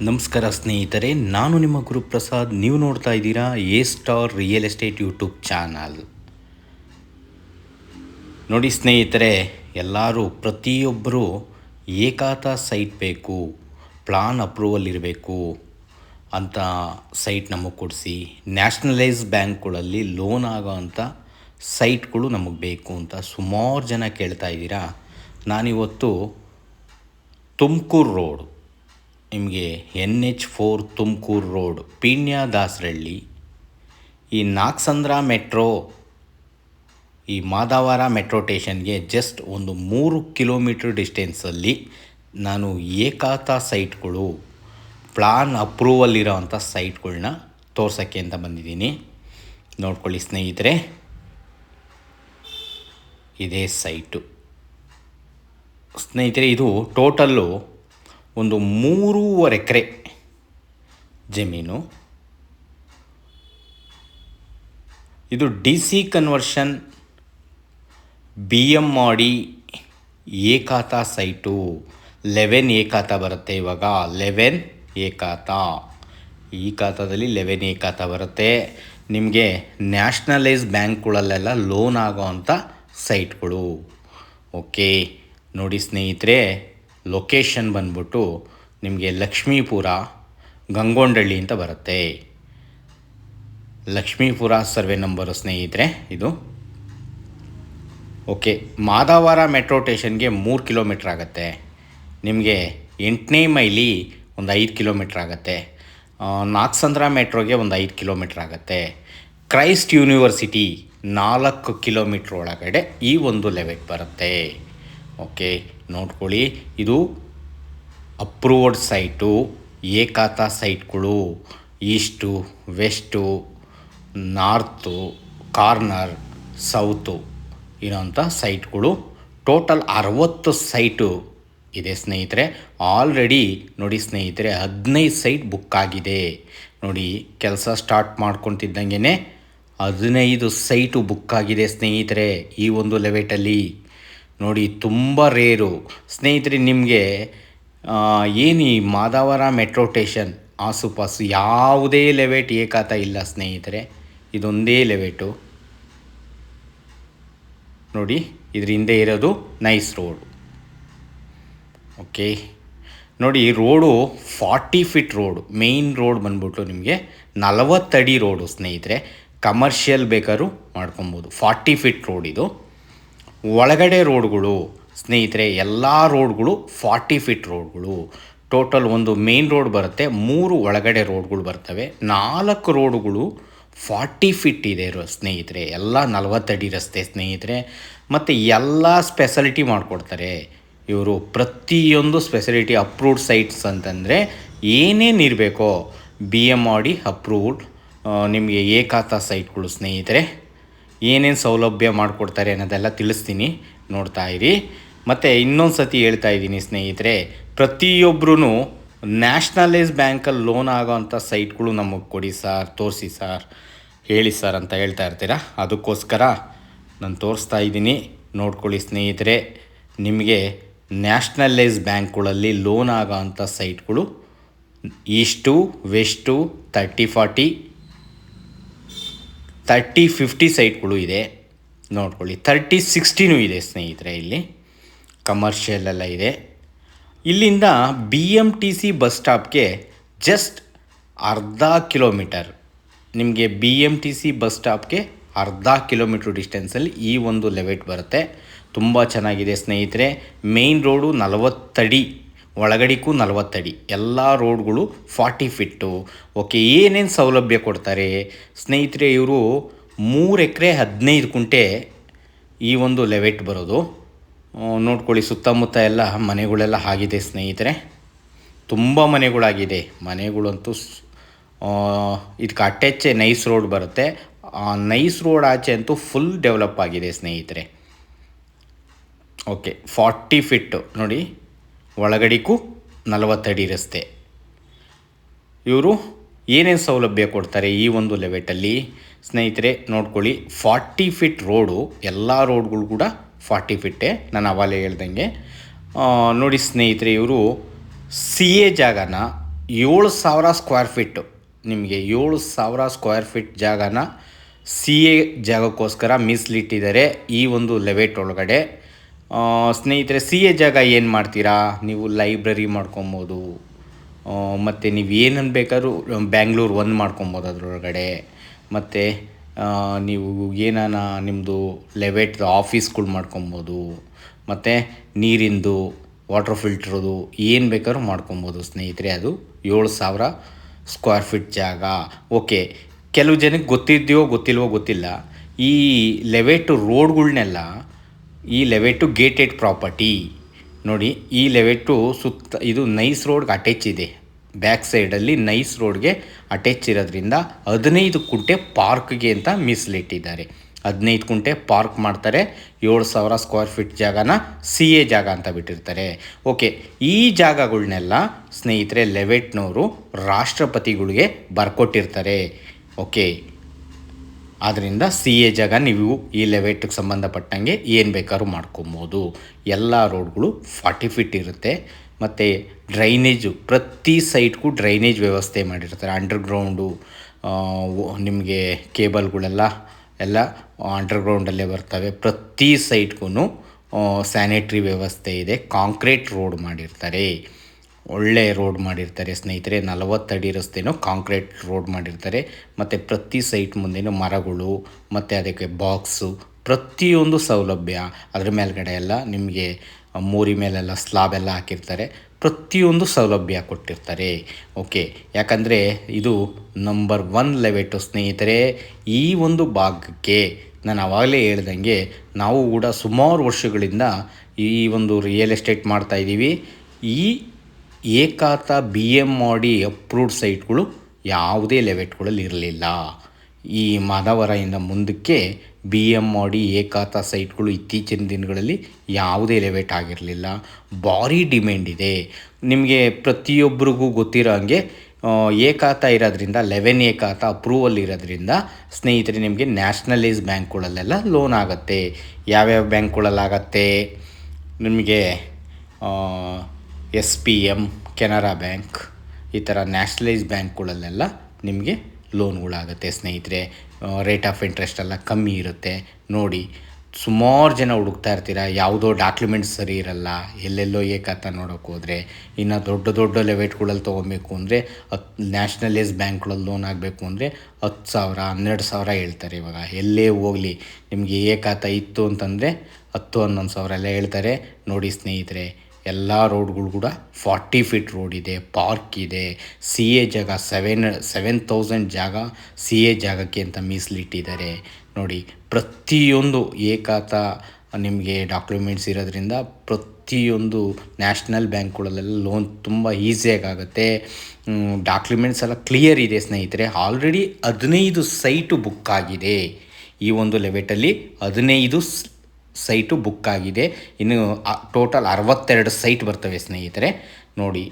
ನಮಸ್ಕಾರ ಸ್ನೇಹಿತರೆ, ನಾನು ನಿಮ್ಮ ಗುರುಪ್ರಸಾದ್. ನೀವು ನೋಡ್ತಾ ಇದ್ದೀರಾ A star real estate YouTube channel. ನೋಡಿ ಸ್ನೇಹಿತರೆ, ಪ್ರತಿಯೊಬ್ಬರು ಏಕಾತ ಸೈಟ್ ಬೇಕು, ಪ್ಲಾನ್ ಅಪ್ರೂವಲ್ ಇರಬೇಕು ಅಂತ ಸೈಟ್ ನಮಗೆ ಕೊಡಿಸಿ, ನ್ಯಾಷನಲೈಸ್ ಬ್ಯಾಂಕ್ಗಳಲ್ಲಿ ಲೋನ್ ಆಗೋ ಅಂಥ ಸೈಟ್ಗಳು ನಮಗೆ ಬೇಕು ಅಂತ ಸುಮಾರು ಜನ ಕೇಳ್ತಾ ಇದ್ದೀರಾ. ನಾನಿವತ್ತು ತುಮಕೂರು ರೋಡ್, ನಿಮಗೆ NH4 ತುಮಕೂರು ರೋಡ್, ಪೀಣ್ಯ ದಾಸರಳ್ಳಿ, ಈ ನಾಗಸಂದ್ರ ಮೆಟ್ರೋ, ಈ ಮಾದಾವರ ಮೆಟ್ರೋ ಸ್ಟೇಷನ್ಗೆ ಜಸ್ಟ್ ಒಂದು 3 ಕಿಲೋಮೀಟರ್ ಡಿಸ್ಟೆನ್ಸಲ್ಲಿ ನಾನು ಏಕಾತ ಸೈಟ್ಗಳು, ಪ್ಲಾನ್ ಅಪ್ರೂವಲ್ ಇರೋ ಅಂಥ ಸೈಟ್ಗಳನ್ನ ತೋರ್ಸೋಕ್ಕೆ ಅಂತ ಬಂದಿದ್ದೀನಿ. ನೋಡ್ಕೊಳ್ಳಿ ಸ್ನೇಹಿತರೆ, ಇದೇ ಸೈಟು ಸ್ನೇಹಿತರೆ. ಇದು ಟೋಟಲ್ಲು ಒಂದು 3.5 ಎಕರೆ ಜಮೀನು. ಇದು DC ಕನ್ವರ್ಷನ್ BM ಮಾಡಿ ಏಕಾತ ಸೈಟು. 11 ಏಕಾತ ಬರುತ್ತೆ ಇವಾಗ. 11 ಏಕಾತ, ಈ ಖಾತಾದಲ್ಲಿ 11 ಏಕಾತ ಬರುತ್ತೆ. ನಿಮಗೆ ನ್ಯಾಷನಲೈಸ್ ಬ್ಯಾಂಕ್ಗಳಲ್ಲೆಲ್ಲ ಲೋನ್ ಆಗೋ ಅಂಥ ಸೈಟ್ಗಳು. ಓಕೆ, ನೋಡಿ ಸ್ನೇಹಿತರೆ, ಲೊಕೇಶನ್ ಬಂದ್ಬಿಟ್ಟು ನಿಮಗೆ ಲಕ್ಷ್ಮೀಪುರ, ಗಂಗೊಂಡಳ್ಳಿ ಅಂತ ಬರುತ್ತೆ. ಲಕ್ಷ್ಮೀಪುರ ಸರ್ವೆ ನಂಬರು ಸ್ನೇಹಿತರೆ ಇದು. ಓಕೆ, ಮಾದಾವರ ಮೆಟ್ರೋ ಸ್ಟೇಷನ್ಗೆ 3 ಕಿಲೋಮೀಟ್ರ್ ಆಗುತ್ತೆ. ನಿಮಗೆ 8ನೇ ಮೈಲಿ ಒಂದು 5 ಕಿಲೋಮೀಟ್ರ್ ಆಗುತ್ತೆ. ನಾಗಸಂದ್ರ ಮೆಟ್ರೋಗೆ ಒಂದು 5 ಕಿಲೋಮೀಟ್ರ್ ಆಗುತ್ತೆ. ಕ್ರೈಸ್ಟ್ ಯೂನಿವರ್ಸಿಟಿ 4 ಕಿಲೋಮೀಟ್ರ್ ಒಳಗಡೆ ಈ ಒಂದು ಲೆವೆಟ್ ಬರುತ್ತೆ. ಓಕೆ, ನೋಡ್ಕೊಳ್ಳಿ, ಇದು ಅಪ್ರೂವ್ಡ್ ಸೈಟು, ಏಕಾತ ಸೈಟ್ಗಳು. East, west, north, corner, south ಇರೋಂಥ ಸೈಟ್ಗಳು. ಟೋಟಲ್ 60 ಸೈಟು ಇದೆ ಸ್ನೇಹಿತರೆ. ಆಲ್ರೆಡಿ ನೋಡಿ ಸ್ನೇಹಿತರೆ, 15 ಸೈಟ್ ಬುಕ್ ಆಗಿದೆ. ನೋಡಿ, ಕೆಲಸ ಸ್ಟಾರ್ಟ್ ಮಾಡ್ಕೊತಿದ್ದಂಗೆ 15 ಸೈಟು ಬುಕ್ ಆಗಿದೆ ಸ್ನೇಹಿತರೆ ಈ ಒಂದು ಲೆವೆಟಲ್ಲಿ. ನೋಡಿ, ತುಂಬ ರೇರು ಸ್ನೇಹಿತರೆ. ನಿಮಗೆ ಏನು ಈ ಮಾದಾವರ ಮೆಟ್ರೋ ಸ್ಟೇಷನ್ ಆಸುಪಾಸು ಯಾವುದೇ ಲೆವೆಟ್ ಏಕಾತ ಇಲ್ಲ ಸ್ನೇಹಿತರೆ. ಇದೊಂದೇ ಲೆವೆಟು. ನೋಡಿ, ಇದ್ರ ಹಿಂದೆ ಇರೋದು ನೈಸ್ ರೋಡು. ಓಕೆ, ನೋಡಿ, road 40 feet road. Main road ಬಂದ್ಬಿಟ್ಟು ನಿಮಗೆ 40 ಅಡಿ ರೋಡು ಸ್ನೇಹಿತರೆ. ಕಮರ್ಷಿಯಲ್ ಬೇಕಾದ್ರೂ ಮಾಡ್ಕೊಬೋದು. 40 ಫೀಟ್ ರೋಡ್ ಇದು. ಒಳಗಡೆ ರೋಡ್ಗಳು ಸ್ನೇಹಿತರೆ, ಎಲ್ಲ ರೋಡ್ಗಳು 40 ಫೀಟ್ ರೋಡ್ಗಳು. ಟೋಟಲ್ ಒಂದು ಮೇನ್ ರೋಡ್ ಬರುತ್ತೆ, 3 ಒಳಗಡೆ ರೋಡ್ಗಳು ಬರ್ತವೆ. 4 ರೋಡ್ಗಳು 40 ಫೀಟ್ ಇದೆ ಸ್ನೇಹಿತರೆ. ಎಲ್ಲ 40 ಅಡಿ ರಸ್ತೆ ಸ್ನೇಹಿತರೆ. ಮತ್ತು ಎಲ್ಲ ಸ್ಪೆಷಾಲಿಟಿ ಮಾಡಿಕೊಡ್ತಾರೆ ಇವರು. ಪ್ರತಿಯೊಂದು ಸ್ಪೆಷಾಲಿಟಿ ಅಪ್ರೂವ್ಡ್ ಸೈಟ್ಸ್ ಅಂತಂದರೆ ಏನೇನು ಇರಬೇಕೋ BM ಮಾಡಿ ಅಪ್ರೂವ್ಡ್ ನಿಮಗೆ ಏಕಾತ ಸೈಟ್ಗಳು ಸ್ನೇಹಿತರೆ. ಏನೇನು ಸೌಲಭ್ಯ ಮಾಡಿಕೊಡ್ತಾರೆ ಅನ್ನೋದೆಲ್ಲ ತಿಳಿಸ್ತೀನಿ, ನೋಡ್ತಾ ಇರಿ. ಮತ್ತು ಇನ್ನೊಂದು ಸತಿ ಹೇಳ್ತಾ ಇದ್ದೀನಿ ಸ್ನೇಹಿತರೆ, ಪ್ರತಿಯೊಬ್ಬರೂ ನ್ಯಾಷನಲೈಸ್ ಬ್ಯಾಂಕಲ್ಲಿ ಲೋನ್ ಆಗೋವಂಥ ಸೈಟ್ಗಳು ನಮಗೆ ಕೊಡಿ ಸರ್, ತೋರಿಸಿ ಸರ್, ಹೇಳಿ ಸರ್ ಅಂತ ಹೇಳ್ತಾ ಇರ್ತೀರ. ಅದಕ್ಕೋಸ್ಕರ ನಾನು ತೋರಿಸ್ತಾ ಇದ್ದೀನಿ. ನೋಡ್ಕೊಳ್ಳಿ ಸ್ನೇಹಿತರೆ, ನಿಮಗೆ ನ್ಯಾಷನಲೈಸ್ ಬ್ಯಾಂಕ್ಗಳಲ್ಲಿ ಲೋನ್ ಆಗೋವಂಥ ಸೈಟ್ಗಳು ಈಸ್ಟು, ವೆಸ್ಟು, 30-40, 30-50 ಸೈಟ್ಗಳು ಇದೆ. ನೋಡ್ಕೊಳ್ಳಿ, 30-60 ಇದೆ ಸ್ನೇಹಿತರೆ. ಇಲ್ಲಿ ಕಮರ್ಷಿಯಲ್ ಎಲ್ಲ ಇದೆ. ಇಲ್ಲಿಂದ BMTC ಬಸ್ ಸ್ಟಾಪ್ಗೆ ಜಸ್ಟ್ ಅರ್ಧ ಕಿಲೋಮೀಟರ್. ನಿಮಗೆ BMTC ಬಸ್ ಸ್ಟಾಪ್ಗೆ ಅರ್ಧ ಕಿಲೋಮೀಟ್ರ್ ಡಿಸ್ಟೆನ್ಸಲ್ಲಿ ಈ ಒಂದು ಲೆವೆಟ್ ಬರುತ್ತೆ. ತುಂಬ ಚೆನ್ನಾಗಿದೆ ಸ್ನೇಹಿತರೆ. ಮೇಯ್ನ್ ರೋಡು 40 ಅಡಿ, ಒಳಗಡೆಗೂ 40 ಅಡಿ. ಎಲ್ಲ ರೋಡ್ಗಳು 40 ಫಿಟ್ಟು. ಓಕೆ, ಏನೇನು ಸೌಲಭ್ಯ ಕೊಡ್ತಾರೆ ಸ್ನೇಹಿತರೆ? ಇವರು 3 ಎಕರೆ 15 ಕುಂಟೆ ಈ ಒಂದು ಲೆವೆಟ್ ಬರೋದು. ನೋಡ್ಕೊಳ್ಳಿ, ಸುತ್ತಮುತ್ತ ಎಲ್ಲ ಮನೆಗಳೆಲ್ಲ ಆಗಿದೆ ಸ್ನೇಹಿತರೆ. ತುಂಬ ಮನೆಗಳಾಗಿದೆ. ಮನೆಗಳಂತೂ ಇದಕ್ಕೆ ಅಟ್ಯಾಚೆ ನೈಸ್ ರೋಡ್ ಬರುತ್ತೆ. ಆ ನೈಸ್ ರೋಡ್ ಆಚೆ ಅಂತೂ ಫುಲ್ ಡೆವಲಪ್ ಆಗಿದೆ ಸ್ನೇಹಿತರೆ. ಓಕೆ, 40 ಫಿಟ್ಟು ನೋಡಿ, ಒಳಗಡೆಗೂ 40 ಅಡಿ ರಸ್ತೆ. ಇವರು ಏನೇನು ಸೌಲಭ್ಯ ಕೊಡ್ತಾರೆ ಈ ಒಂದು ಲೆವೆಟಲ್ಲಿ ಸ್ನೇಹಿತರೆ? ನೋಡ್ಕೊಳ್ಳಿ, 40 ಫೀಟ್ ರೋಡು. ಎಲ್ಲ ರೋಡ್ಗಳು ಕೂಡ 40 ಫಿಟ್ಟೆ, ನಾನು ಅವಾಗಲೇ ಹೇಳ್ದಂಗೆ. ನೋಡಿ ಸ್ನೇಹಿತರೆ, ಇವರು CA ಜಾಗನ 7,000 ಸ್ಕ್ವೇರ್ ಫೀಟು, ನಿಮಗೆ 7,000 ಸ್ಕ್ವೇರ್ ಫೀಟ್ ಜಾಗನ ಸಿ ಎ ಜಾಗಕ್ಕೋಸ್ಕರ ಮೀಸಲಿಟ್ಟಿದ್ದಾರೆ ಈ ಒಂದು ಲೆವೆಟ್ ಒಳಗಡೆ. ಸ್ನೇಹಿತರೆ, ಸಿ ಎ ಜಾಗ ಏನು ಮಾಡ್ತೀರಾ ನೀವು? ಲೈಬ್ರರಿ ಮಾಡ್ಕೊಬೋದು, ಮತ್ತು ನೀವು ಏನನ್ನು ಬೇಕಾದ್ರೂ ಬ್ಯಾಂಗ್ಳೂರು ಒಂದು ಮಾಡ್ಕೊಬೋದು ಅದರೊಳಗಡೆ. ಮತ್ತು ನೀವು ಏನಾನ ನಿಮ್ಮದು ಲೆವೆಟ್ದು ಆಫೀಸ್ಗಳು ಮಾಡ್ಕೊಬೋದು, ಮತ್ತು ನೀರಿಂದು ವಾಟರ್ ಫಿಲ್ಟ್ರದು ಏನು ಬೇಕಾದ್ರೂ ಮಾಡ್ಕೊಬೋದು ಸ್ನೇಹಿತರೆ. ಅದು 7,000 ಸ್ಕ್ವೇರ್ ಫೀಟ್ ಜಾಗ. ಓಕೆ, ಕೆಲವು ಜನಕ್ಕೆ ಗೊತ್ತಿದೆಯೋ ಗೊತ್ತಿಲ್ವೋ ಗೊತ್ತಿಲ್ಲ, ಈ ಲೆವೆಟು ರೋಡ್ಗಳ್ನೆಲ್ಲ, ಈ ಲೆವೆಟು ಗೇಟೆಡ್ ಪ್ರಾಪರ್ಟಿ ನೋಡಿ. ಈ ಲೆವೆಟು ಸುತ್ತ ಇದು ನೈಸ್ ರೋಡ್ಗೆ ಅಟ್ಯಾಚ್ ಇದೆ, ಬ್ಯಾಕ್ ಸೈಡಲ್ಲಿ ನೈಸ್ ರೋಡ್ಗೆ ಅಟ್ಯಾಚ್ ಇರೋದ್ರಿಂದ 15 ಕುಂಟೆ ಪಾರ್ಕ್ಗೆ ಅಂತ ಮೀಸಲಿಟ್ಟಿದ್ದಾರೆ. 15 ಕುಂಟೆ ಪಾರ್ಕ್ ಮಾಡ್ತಾರೆ. 7,000 ಸ್ಕ್ವೇರ್ ಫೀಟ್ ಜಾಗನ ಸಿ ಎ ಜಾಗ ಅಂತ ಬಿಟ್ಟಿರ್ತಾರೆ. ಓಕೆ, ಈ ಜಾಗಗಳನ್ನೆಲ್ಲ ಸ್ನೇಹಿತರೆ ಲೆವೆಟ್ನವರು ರಾಷ್ಟ್ರಪತಿಗಳಿಗೆ ಬರ್ಕೊಟ್ಟಿರ್ತಾರೆ. ಓಕೆ, ಆದ್ದರಿಂದ ಸಿ ಎ ಜಾಗ ನೀವು ಈ ಲೆವೆಟ್ಗೆ ಸಂಬಂಧಪಟ್ಟಂಗೆ ಏನು ಬೇಕಾದ್ರೂ ಮಾಡ್ಕೊಬೋದು. ಎಲ್ಲ ರೋಡ್ಗಳು 40 ಫೀಟ್ ಇರುತ್ತೆ. ಮತ್ತು ಡ್ರೈನೇಜು, ಪ್ರತಿ ಸೈಟ್ಗೂ ಡ್ರೈನೇಜ್ ವ್ಯವಸ್ಥೆ ಮಾಡಿರ್ತಾರೆ. ಅಂಡರ್ಗ್ರೌಂಡು ನಿಮಗೆ ಕೇಬಲ್ಗಳೆಲ್ಲ ಅಂಡರ್ಗ್ರೌಂಡಲ್ಲೇ ಬರ್ತವೆ. ಪ್ರತಿ ಸೈಟ್ಗೂ ಸ್ಯಾನಿಟ್ರಿ ವ್ಯವಸ್ಥೆ ಇದೆ. ಕಾಂಕ್ರೀಟ್ ರೋಡ್ ಮಾಡಿರ್ತಾರೆ, ಒಳ್ಳೆ ರೋಡ್ ಮಾಡಿರ್ತಾರೆ ಸ್ನೇಹಿತರೆ. 40 ಅಡಿ ರಸ್ತೆನೂ ಕಾಂಕ್ರೀಟ್ ರೋಡ್ ಮಾಡಿರ್ತಾರೆ. ಮತ್ತು ಪ್ರತಿ ಸೈಟ್ ಮುಂದೆನೂ ಮರಗಳು, ಮತ್ತು ಅದಕ್ಕೆ ಬಾಕ್ಸು, ಪ್ರತಿಯೊಂದು ಸೌಲಭ್ಯ. ಅದ್ರ ಮೇಲ್ಗಡೆ ಎಲ್ಲ ನಿಮಗೆ ಮೋರಿ ಮೇಲೆಲ್ಲ ಸ್ಲಾಬ್ ಎಲ್ಲ ಹಾಕಿರ್ತಾರೆ. ಪ್ರತಿಯೊಂದು ಸೌಲಭ್ಯ ಕೊಟ್ಟಿರ್ತಾರೆ. ಓಕೆ, ಯಾಕಂದರೆ ಇದು ನಂಬರ್ 1 ಲೆವೆಟು ಸ್ನೇಹಿತರೆ. ಈ ಒಂದು ಭಾಗಕ್ಕೆ ನಾನು ಆವಾಗಲೇ ಹೇಳ್ದಂಗೆ ನಾವು ಕೂಡ ಸುಮಾರು ವರ್ಷಗಳಿಂದ ಈ ಒಂದು ರಿಯಲ್ ಎಸ್ಟೇಟ್ ಮಾಡ್ತಾಯಿದ್ದೀವಿ. ಈ ಏಕಾತ BMRD ಅಪ್ರೂವ್ಡ್ ಸೈಟ್ಗಳು ಯಾವುದೇ ಲೆವೆಟ್ಗಳಲ್ಲಿ ಇರಲಿಲ್ಲ. ಈ ಮಾದವರದಿಂದ ಮುಂದಕ್ಕೆ BMRD ಏಕಾತ ಸೈಟ್ಗಳು ಇತ್ತೀಚಿನ ದಿನಗಳಲ್ಲಿ ಯಾವುದೇ ಲೆವೆಟ್ ಆಗಿರಲಿಲ್ಲ. ಭಾರಿ ಡಿಮ್ಯಾಂಡ್ ಇದೆ. ನಿಮಗೆ ಪ್ರತಿಯೊಬ್ಬರಿಗೂ ಗೊತ್ತಿರೋ ಹಾಗೆ ಏಕಾತ ಇರೋದ್ರಿಂದ 11 ಏಕಾತ ಅಪ್ರೂವಲ್ ಇರೋದ್ರಿಂದ ಸ್ನೇಹಿತರೆ ನಿಮಗೆ ನ್ಯಾಷನಲೈಸ್ ಬ್ಯಾಂಕ್ಗಳಲ್ಲೆಲ್ಲ ಲೋನ್ ಆಗುತ್ತೆ. ಯಾವ್ಯಾವ ಬ್ಯಾಂಕ್ಗಳಲ್ಲಾಗತ್ತೆ ನಿಮಗೆ? SPM, ಕೆನರಾ ಬ್ಯಾಂಕ್, ಈ ಥರ ನ್ಯಾಷನಲೈಸ್ ಬ್ಯಾಂಕ್ಗಳಲ್ಲೆಲ್ಲ ನಿಮಗೆ ಲೋನ್ಗಳಾಗುತ್ತೆ ಸ್ನೇಹಿತರೆ. ರೇಟ್ ಆಫ್ ಇಂಟ್ರೆಸ್ಟ್ ಎಲ್ಲ ಕಮ್ಮಿ ಇರುತ್ತೆ. ನೋಡಿ, ಸುಮಾರು ಜನ ಹುಡುಕ್ತಾ ಇರ್ತೀರ, ಯಾವುದೋ ಡಾಕ್ಯುಮೆಂಟ್ಸ್ ಸರಿ ಇರಲ್ಲ, ಎಲ್ಲೆಲ್ಲೋ ಏಕಾತ ನೋಡೋಕೆ ಹೋದರೆ. ಇನ್ನು ದೊಡ್ಡ ದೊಡ್ಡ ಲೆವೆಟ್ಗಳಲ್ಲಿ ತೊಗೊಬೇಕು ಅಂದರೆ ನ್ಯಾಷನಲೈಸ್ ಬ್ಯಾಂಕ್ಗಳಲ್ಲಿ ಲೋನ್ ಆಗಬೇಕು ಅಂದರೆ 10,000 12,000 ಹೇಳ್ತಾರೆ. ಇವಾಗ ಎಲ್ಲೇ ಹೋಗಲಿ ನಿಮಗೆ ಏಕಾತ ಇತ್ತು ಅಂತಂದರೆ 10-11,000 ಎಲ್ಲ ಹೇಳ್ತಾರೆ. ನೋಡಿ ಸ್ನೇಹಿತರೆ, ಎಲ್ಲ ರೋಡ್ಗಳು ಕೂಡ 40 ಫೀಟ್ ರೋಡ್ ಇದೆ, ಪಾರ್ಕ್ ಇದೆ. ಸಿ ಎ ಜಾಗ 7,000 ಜಾಗ ಸಿ ಎ ಜಾಗಕ್ಕೆ ಅಂತ ಮೀಸಲಿಟ್ಟಿದ್ದಾರೆ. ನೋಡಿ, ಪ್ರತಿಯೊಂದು ಏಕಾತ ನಿಮಗೆ ಡಾಕ್ಯುಮೆಂಟ್ಸ್ ಇರೋದ್ರಿಂದ ಪ್ರತಿಯೊಂದು ನ್ಯಾಷನಲ್ ಬ್ಯಾಂಕ್ಗಳಲ್ಲೆಲ್ಲ ಲೋನ್ ತುಂಬ ಈಸಿಯಾಗುತ್ತೆ. ಡಾಕ್ಯುಮೆಂಟ್ಸ್ ಎಲ್ಲ ಕ್ಲಿಯರ್ ಇದೆ ಸ್ನೇಹಿತರೆ. ಆಲ್ರೆಡಿ 15 ಸೈಟು ಬುಕ್ ಆಗಿದೆ. ಈ ಒಂದು ಲೆವೆಟಲ್ಲಿ 15 ಸೈಟು ಬುಕ್ ಆಗಿದೆ. ಇನ್ನು ಟೋಟಲ್ 62 ಸೈಟ್ ಬರ್ತವೆ ಸ್ನೇಹಿತರೆ. ನೋಡಿ,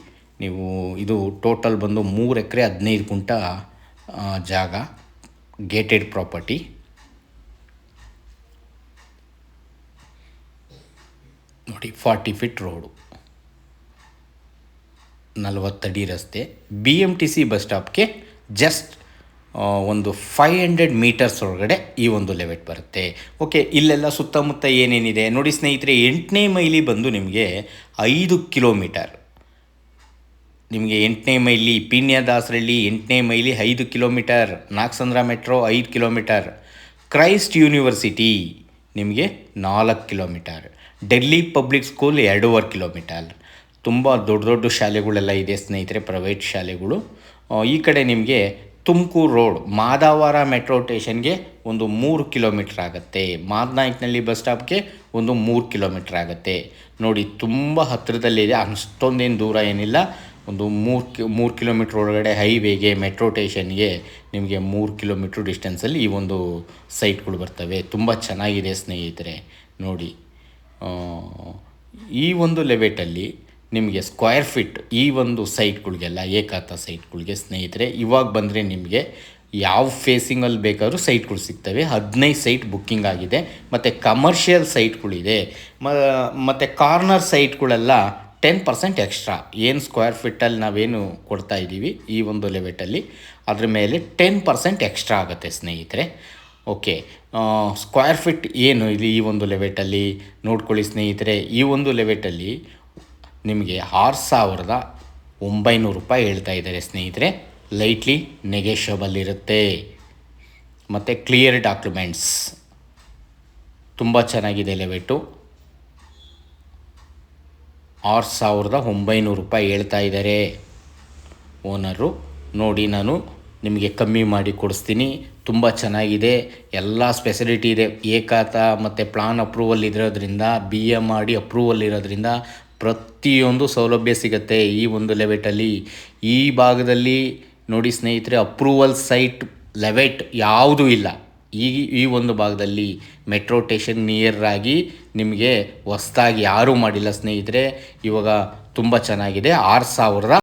ನೀವು ಇದು ಟೋಟಲ್ ಬಂದು 3 ಎಕರೆ 15 ಗುಂಟ ಜಾಗ, ಗೇಟೆಡ್ ಪ್ರಾಪರ್ಟಿ. ನೋಡಿ, 40 ಫೀಟ್ ರೋಡು, 40 ಅಡಿ ರಸ್ತೆ. BMTC ಬಸ್ ಸ್ಟಾಪ್ಗೆ ಜಸ್ಟ್ ಒಂದು 500 ಮೀಟರ್ಸ್ ಒಳಗಡೆ ಈ ಒಂದು ಲೆವೆಟ್ ಬರುತ್ತೆ. ಓಕೆ, ಇಲ್ಲೆಲ್ಲ ಸುತ್ತಮುತ್ತ ಏನೇನಿದೆ ನೋಡಿ ಸ್ನೇಹಿತರೆ. 8ನೇ ಮೈಲಿ ಬಂದು ನಿಮಗೆ 5 ಕಿಲೋಮೀಟರ್. ನಿಮಗೆ 8ನೇ ಮೈಲಿ ಪೀಣ್ಯದಾಸರಳ್ಳಿ, 8ನೇ ಮೈಲಿ 5 kilometre. Nagasandra metro 5 kilometre. Christ University ನಿಮಗೆ 4 kilometre. Delhi public school 2.5 kilometre. ತುಂಬ ದೊಡ್ಡ ದೊಡ್ಡ ಶಾಲೆಗಳೆಲ್ಲ ಇದೆ ಸ್ನೇಹಿತರೆ, ಪ್ರೈವೇಟ್ ಶಾಲೆಗಳು. ಈ ಕಡೆ ನಿಮಗೆ ತುಮಕೂರು ರೋಡ್ ಮಾದಾವರ ಮೆಟ್ರೋ ಸ್ಟೇಷನ್ಗೆ ಒಂದು 3 ಕಿಲೋಮೀಟ್ರ್ ಆಗುತ್ತೆ. ಮಾದನಾಯಕನಹಳ್ಳಿ ಬಸ್ ಸ್ಟಾಪ್ಗೆ ಒಂದು 3 ಕಿಲೋಮೀಟ್ರ್ ಆಗುತ್ತೆ. ನೋಡಿ, ತುಂಬ ಹತ್ತಿರದಲ್ಲಿದೆ, ಅಷ್ಟೊಂದೇನು ದೂರ ಏನಿಲ್ಲ. ಒಂದು 3 ಕಿಲೋಮೀಟ್ರ್ ಒಳಗಡೆ ಹೈವೇಗೆ, ಮೆಟ್ರೋ ಸ್ಟೇಷನ್ಗೆ ನಿಮಗೆ 3 ಕಿಲೋಮೀಟ್ರ್ ಡಿಸ್ಟೆನ್ಸಲ್ಲಿ ಈ ಒಂದು ಸೈಟ್ಗಳು ಬರ್ತವೆ. ತುಂಬ ಚೆನ್ನಾಗಿದೆ ಸ್ನೇಹಿತರೆ. ನೋಡಿ, ಈ ಒಂದು ಲೆವೆಟಲ್ಲಿ ನಿಮಗೆ ಸ್ಕ್ವೇರ್ ಫೀಟ್ ಈ ಒಂದು ಸೈಟ್ಗಳಿಗೆಲ್ಲ ಏಕಾತ ಸೈಟ್ಗಳಿಗೆ ಸ್ನೇಹಿತರೆ ಇವಾಗ ಬಂದರೆ ನಿಮಗೆ ಯಾವ ಫೇಸಿಂಗಲ್ಲಿ ಬೇಕಾದ್ರೂ ಸೈಟ್ಗಳು ಸಿಗ್ತವೆ. 15 ಸೈಟ್ ಬುಕ್ಕಿಂಗ್ ಆಗಿದೆ. ಮತ್ತು ಕಮರ್ಷಿಯಲ್ ಸೈಟ್ಗಳಿದೆ. ಮತ್ತು ಕಾರ್ನರ್ ಸೈಟ್ಗಳೆಲ್ಲ 10% ಎಕ್ಸ್ಟ್ರಾ ಏನು ಸ್ಕ್ವೇರ್ ಫೀಟಲ್ಲಿ ನಾವೇನು ಕೊಡ್ತಾ ಇದ್ದೀವಿ ಈ ಒಂದು ಲೆವೆಟಲ್ಲಿ ಅದ್ರ ಮೇಲೆ 10% ಎಕ್ಸ್ಟ್ರಾ ಆಗುತ್ತೆ ಸ್ನೇಹಿತರೆ. ಓಕೆ, ಸ್ಕ್ವೇರ್ ಫೀಟ್ ಏನು ಇಲ್ಲಿ ಈ ಒಂದು ಲೆವೆಟಲ್ಲಿ ನೋಡ್ಕೊಳ್ಳಿ ಸ್ನೇಹಿತರೆ. ಈ ಒಂದು ಲೆವೆಟಲ್ಲಿ ನಿಮಗೆ 6,900 ರೂಪಾಯಿ ಹೇಳ್ತಾ ಇದ್ದಾರೆ ಸ್ನೇಹಿತರೆ. ಲೈಟ್ಲಿ ನೆಗೆಷಬಲ್ ಇರುತ್ತೆ ಮತ್ತು ಕ್ಲಿಯರ್ ಡಾಕ್ಯುಮೆಂಟ್ಸ್. ತುಂಬ ಚೆನ್ನಾಗಿದೆ ಲೆವೆಟು. 6,900 ರೂಪಾಯಿ ಹೇಳ್ತಾ ಇದ್ದಾರೆ ಓನರು. ನೋಡಿ, ನಾನು ನಿಮಗೆ ಕಮ್ಮಿ ಮಾಡಿ ಕೊಡಿಸ್ತೀನಿ. ತುಂಬ ಚೆನ್ನಾಗಿದೆ, ಎಲ್ಲ ಸ್ಪೆಸಿಲಿಟಿ ಇದೆ. ಏಕಾತ ಮತ್ತು ಪ್ಲಾನ್ ಅಪ್ರೂವಲ್ ಇರೋದ್ರಿಂದ, BMRD ಅಪ್ರೂವಲ್ ಇರೋದ್ರಿಂದ ಪ್ರತಿಯೊಂದು ಸೌಲಭ್ಯ ಸಿಗುತ್ತೆ ಈ ಒಂದು ಲೆವೆಟಲ್ಲಿ. ಈ ಭಾಗದಲ್ಲಿ ನೋಡಿ ಸ್ನೇಹಿತರೆ, ಅಪ್ರೂವಲ್ ಸೈಟ್ ಲೆವೆಟ್ ಯಾವುದೂ ಇಲ್ಲ. ಈ ಒಂದು ಭಾಗದಲ್ಲಿ ಮೆಟ್ರೋ ಸ್ಟೇಷನ್ ನಿಯರ್ ಆಗಿ ನಿಮಗೆ ಹೊಸ್ದಾಗಿ ಯಾರೂ ಮಾಡಿಲ್ಲ ಸ್ನೇಹಿತರೆ. ಇವಾಗ ತುಂಬ ಚೆನ್ನಾಗಿದೆ. 6,000